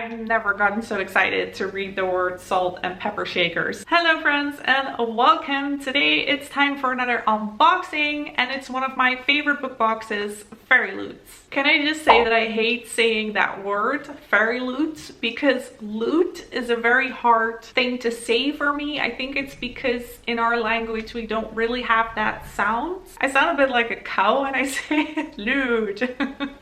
I've never gotten so excited to read the word salt and pepper shakers. Hello friends and welcome. Today it's time for another unboxing and it's one of my favorite book boxes, Fairyloots. Can I just say that I hate saying that word, Fairyloots, because loot is a very hard thing to say for me. I think it's because in our language we don't really have that sound. I sound a bit like a cow when I say loot.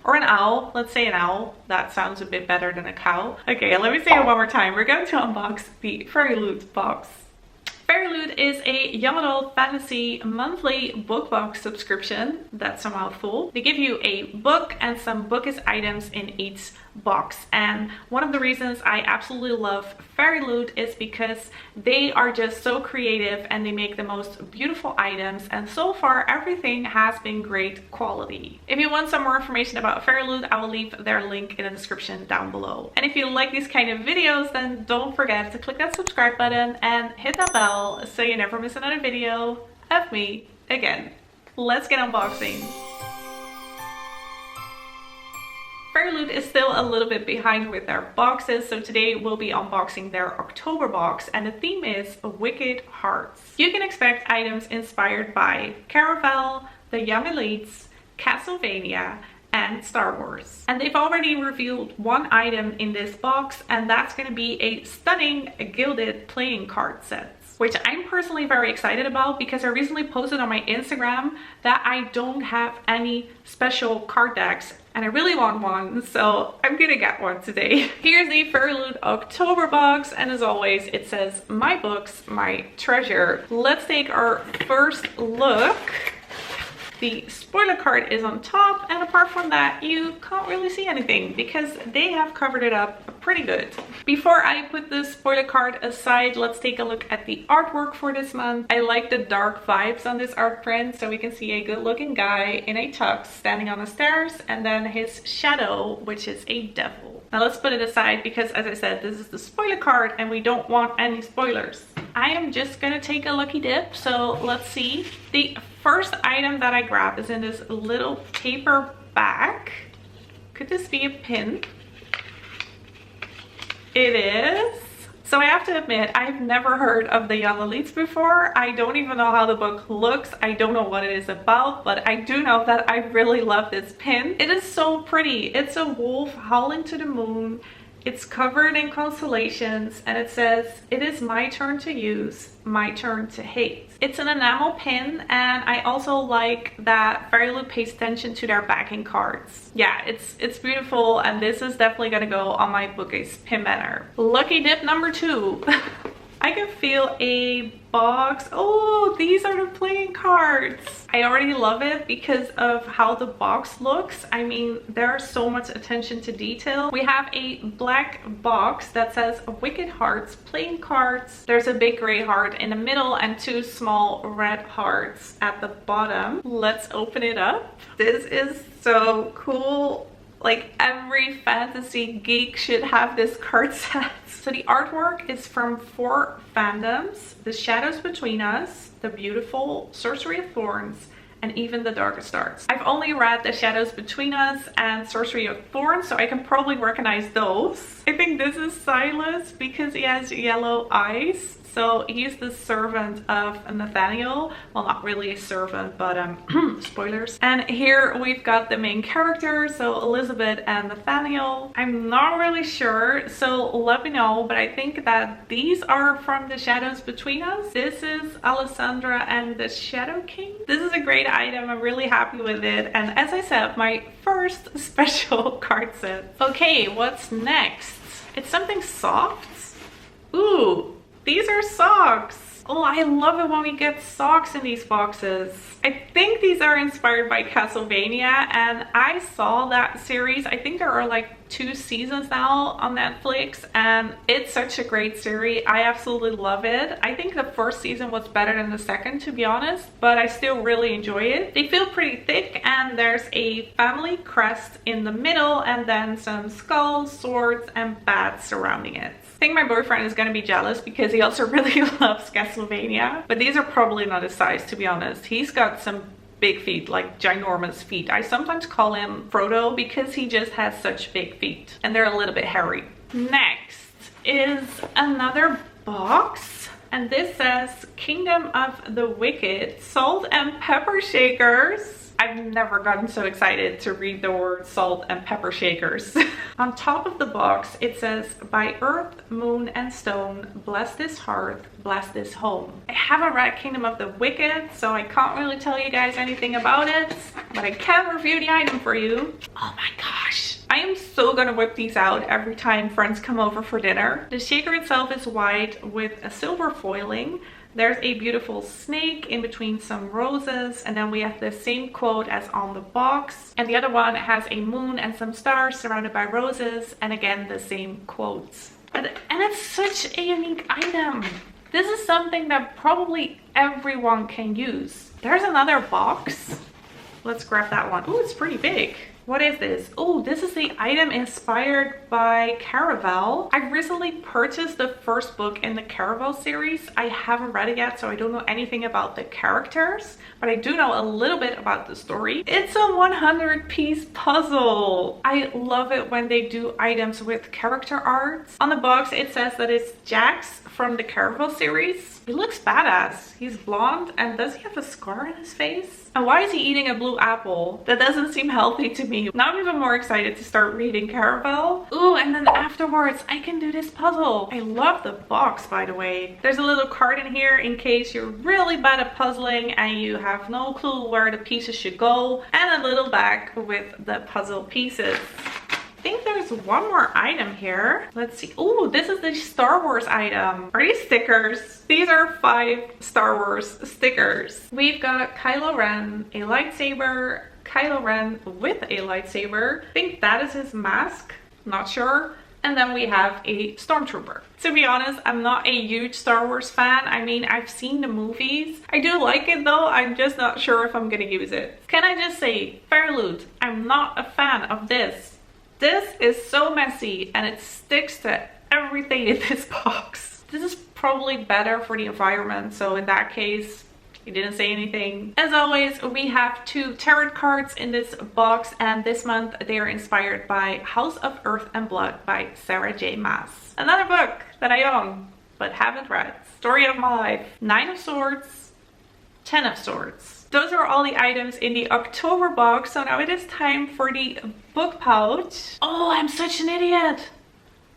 Or an owl. Let's say an owl. That sounds a bit better than a cow. Okay, let me say it one more time. We're going to unbox the Fairyloot box. Fairyloot is a young adult fantasy monthly book box subscription. That's a mouthful. They give you a book and some bookish items in each box, and one of the reasons I absolutely love Fairyloot is because they are just so creative and they make the most beautiful items, and so far everything has been great quality. If you want some more information about Fairyloot, I will leave their link in the description down below. And if you like these kind of videos, then don't forget to click that subscribe button and hit that bell so you never miss another video of me again. Let's get unboxing. Fairyloot is still a little bit behind with their boxes, so today we'll be unboxing their October box, and the theme is Wicked Hearts. You can expect items inspired by Caraval, The Young Elites, Castlevania, and Star Wars. And they've already revealed one item in this box, and that's going to be a stunning gilded playing card set, which I'm personally very excited about because I recently posted on my Instagram that I don't have any special card decks and I really want one, so I'm gonna get one today. Here's the Fairyloot October box, and as always it says my books, my treasure. Let's take our first look. The spoiler card is on top, and apart from that you can't really see anything because they have covered it up pretty good. Before I put the spoiler card aside, let's take a look at the artwork for this month. I like the dark vibes on this art print, so we can see a good looking guy in a tux standing on the stairs and then his shadow, which is a devil. Now let's put it aside because, as I said, this is the spoiler card and we don't want any spoilers. I am just gonna take a lucky dip, so let's see. The first item that I grabbed is in this little paper bag. Could this be a pin? It is. So I have to admit, I've never heard of the Young Elites before. I don't even know how the book looks. I don't know what it is about, but I do know that I really love this pin. It is so pretty. It's a wolf howling to the moon. It's covered in constellations and it says, "It is my turn to use, my turn to hate." It's an enamel pin, and I also like that Fairyloot pays attention to their backing cards. Yeah, it's beautiful, and this is definitely gonna go on my bookish pin banner. Lucky dip number 2. I can feel a box. Oh, these are the playing cards. I already love it because of how the box looks. I mean, there's so much attention to detail. We have a black box that says Wicked Hearts playing cards. There's a big gray heart in the middle and 2 small red hearts at the bottom. Let's open it up. This is so cool. Like, every fantasy geek should have this card set. So the artwork is from 4 fandoms: The Shadows Between Us, The Beautiful, Sorcery of Thorns, and even The Darkest Arts. I've only read The Shadows Between Us and Sorcery of Thorns, so I can probably recognize those. I think this is Silas because he has yellow eyes. So he's the servant of Nathaniel. Well, not really a servant, but spoilers. And here we've got the main characters, so Elizabeth and Nathaniel. I'm not really sure, so let me know, but I think that these are from The Shadows Between Us. This is Alessandra and the Shadow King. This is a great item. I'm really happy with it. And as I said, my first special card set. Okay, what's next? It's something soft. Ooh. These are socks. Oh, I love it when we get socks in these boxes. I think these are inspired by Castlevania, and I saw that series. I think there are like 2 seasons now on Netflix, and it's such a great series. I absolutely love it. I think the first season was better than the second, to be honest, but I still really enjoy it. They feel pretty thick, and there's a family crest in the middle, and then some skulls, swords, and bats surrounding it. I think my boyfriend is gonna be jealous because he also really loves Castlevania, but these are probably not his size, to be honest. He's got some big feet, like ginormous feet. I sometimes call him Frodo because he just has such big feet and they're a little bit hairy. Next is another box, and this says Kingdom of the Wicked Salt and Pepper Shakers. I've never gotten so excited to read the word salt and pepper shakers. On top of the box it says, by earth, moon and stone, bless this hearth, bless this home. I haven't read Kingdom of the Wicked, so I can't really tell you guys anything about it, but I can review the item for you. Oh my gosh, I am so gonna whip these out every time friends come over for dinner. The shaker itself is white with a silver foiling. There's a beautiful snake in between some roses, and then we have the same quote as on the box, and the other one has a moon and some stars surrounded by roses, and again the same quotes. And it's such a unique item. This is something that probably everyone can use. There's another box. Let's grab that one. Oh, it's pretty big. What is this? Oh, this is the item inspired by Caraval. I recently purchased the first book in the Caraval series. I haven't read it yet, so I don't know anything about the characters, but I do know a little bit about the story. It's a 100-piece puzzle. I love it when they do items with character arts. On the box, it says that it's Jax from the Caraval series. He looks badass. He's blonde, and does he have a scar on his face? And why is he eating a blue apple? That doesn't seem healthy to me. Now I'm even more excited to start reading Caraval. Ooh, and then afterwards I can do this puzzle. I love the box, by the way. There's a little card in here in case you're really bad at puzzling and you have no clue where the pieces should go, and a little bag with the puzzle pieces. I think there's one more item here. Let's see. Oh, this is the Star Wars item. Are these stickers? These are 5 Star Wars stickers. We've got Kylo Ren, a lightsaber, Kylo Ren with a lightsaber. I think that is his mask. Not sure. And then we have a stormtrooper. To be honest, I'm not a huge Star Wars fan. I mean, I've seen the movies. I do like it though. I'm just not sure if I'm gonna use it. Can I just say, Fairyloot, I'm not a fan of this. This is so messy and it sticks to everything in this box. This is probably better for the environment, so in that case, he didn't say anything. As always, we have 2 tarot cards in this box, and this month they are inspired by House of Earth and Blood by Sarah J. Maas. Another book that I own but haven't read. Story of my life. 9 of Swords, 10 of Swords. Those are all the items in the October box, so now it is time for the book pouch. Oh, I'm such an idiot.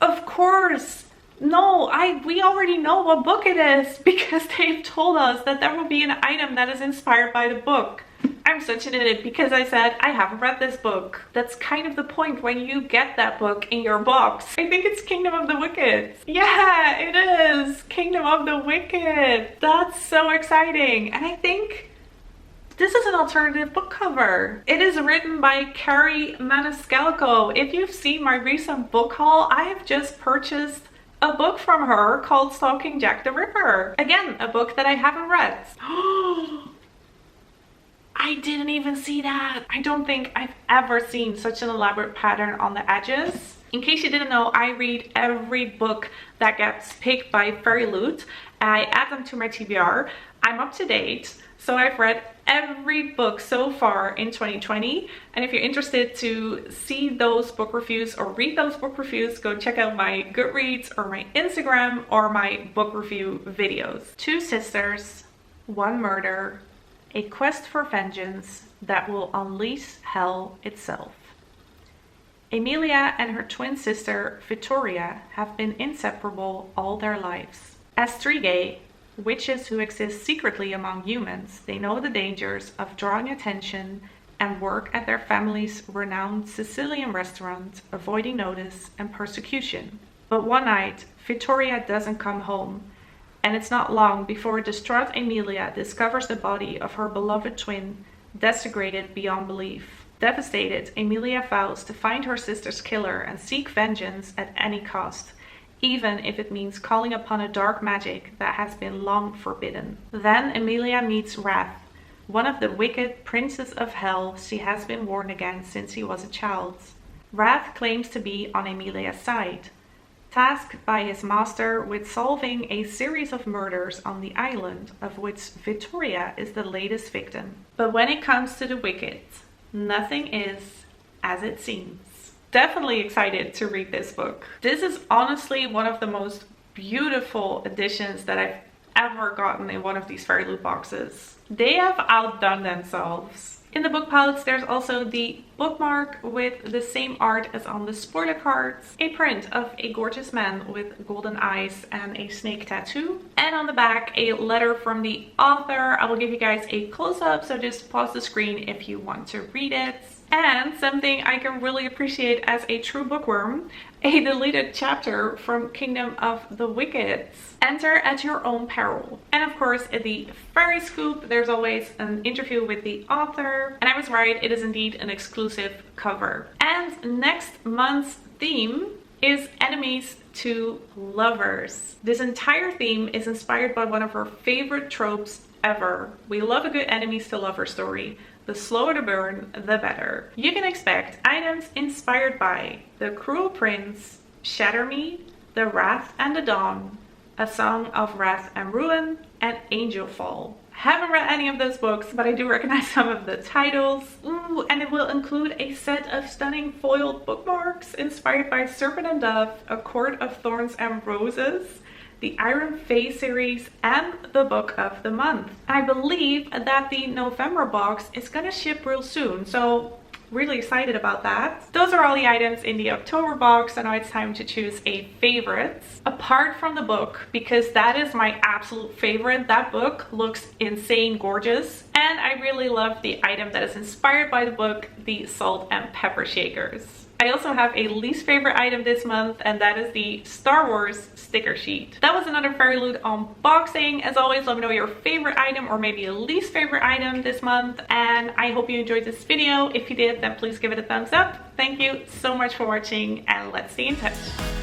Of course. No, we already know what book it is because they've told us that there will be an item that is inspired by the book. I'm such an idiot because I said I haven't read this book. That's kind of the point when you get that book in your box. I think it's Kingdom of the Wicked. Yeah, it is Kingdom of the Wicked. That's so exciting. And I think this is an alternative book cover. It is written by Kerri Maniscalco. If you've seen my recent book haul, I have just purchased a book from her called Stalking Jack the Ripper. Again, a book that I haven't read. I didn't even see that. I don't think I've ever seen such an elaborate pattern on the edges. In case you didn't know, I read every book that gets picked by Fairyloot. I add them to my TBR. I'm up to date. So I've read every book so far in 2020, and if you're interested to see those book reviews or read those book reviews, go check out my Goodreads or my Instagram or my book review videos. 2 sisters, 1 murder, a quest for vengeance that will unleash hell itself. Emilia and her twin sister Vittoria have been inseparable all their lives. As Strigay, witches who exist secretly among humans, they know the dangers of drawing attention and work at their family's renowned Sicilian restaurant, avoiding notice and persecution. But one night, Vittoria doesn't come home, and it's not long before distraught Emilia discovers the body of her beloved twin, desecrated beyond belief. Devastated, Emilia vows to find her sister's killer and seek vengeance at any cost, even if it means calling upon a dark magic that has been long forbidden. Then Emilia meets Wrath, one of the wicked princes of hell she has been warned against since she was a child. Wrath claims to be on Emilia's side, tasked by his master with solving a series of murders on the island, of which Vittoria is the latest victim. But when it comes to the wicked, nothing is as it seems. definitely excited to read this book. This is honestly one of the most beautiful editions that I've ever gotten in one of these Fairyloot boxes. They have outdone themselves. In the book palettes, there's also the bookmark with the same art as on the spoiler cards, a print of a gorgeous man with golden eyes and a snake tattoo, and on the back a letter from the author. I will give you guys a close-up, so just pause the screen if you want to read it. And something I can really appreciate as a true bookworm, a deleted chapter from Kingdom of the Wicked. Enter at your own peril. And of course, in the Fairy Scoop, there's always an interview with the author. And I was right, it is indeed an exclusive cover. And next month's theme is enemies to lovers. This entire theme is inspired by one of our favorite tropes ever. We love a good enemies to lover story. The slower the burn, the better. You can expect items inspired by The Cruel Prince, Shatter Me, The Wrath and the Dawn, A Song of Wrath and Ruin, and Angel Fall. Haven't read any of those books, but I do recognize some of the titles. Ooh, and it will include a set of stunning foiled bookmarks inspired by Serpent and Dove, A Court of Thorns and Roses, the Iron Fae series, and the book of the month. I believe that the November box is gonna ship real soon, so really excited about that. Those are all the items in the October box, so now it's time to choose a favorite. Apart from the book, because that is my absolute favorite, that book looks insane gorgeous, and I really love the item that is inspired by the book, the salt and pepper shakers. I also have a least favorite item this month, and that is the Star Wars sticker sheet. That was another Fairyloot unboxing. As always, let me know your favorite item or maybe a least favorite item this month, and I hope you enjoyed this video. If you did, then please give it a thumbs up. Thank you so much for watching, and let's stay in touch.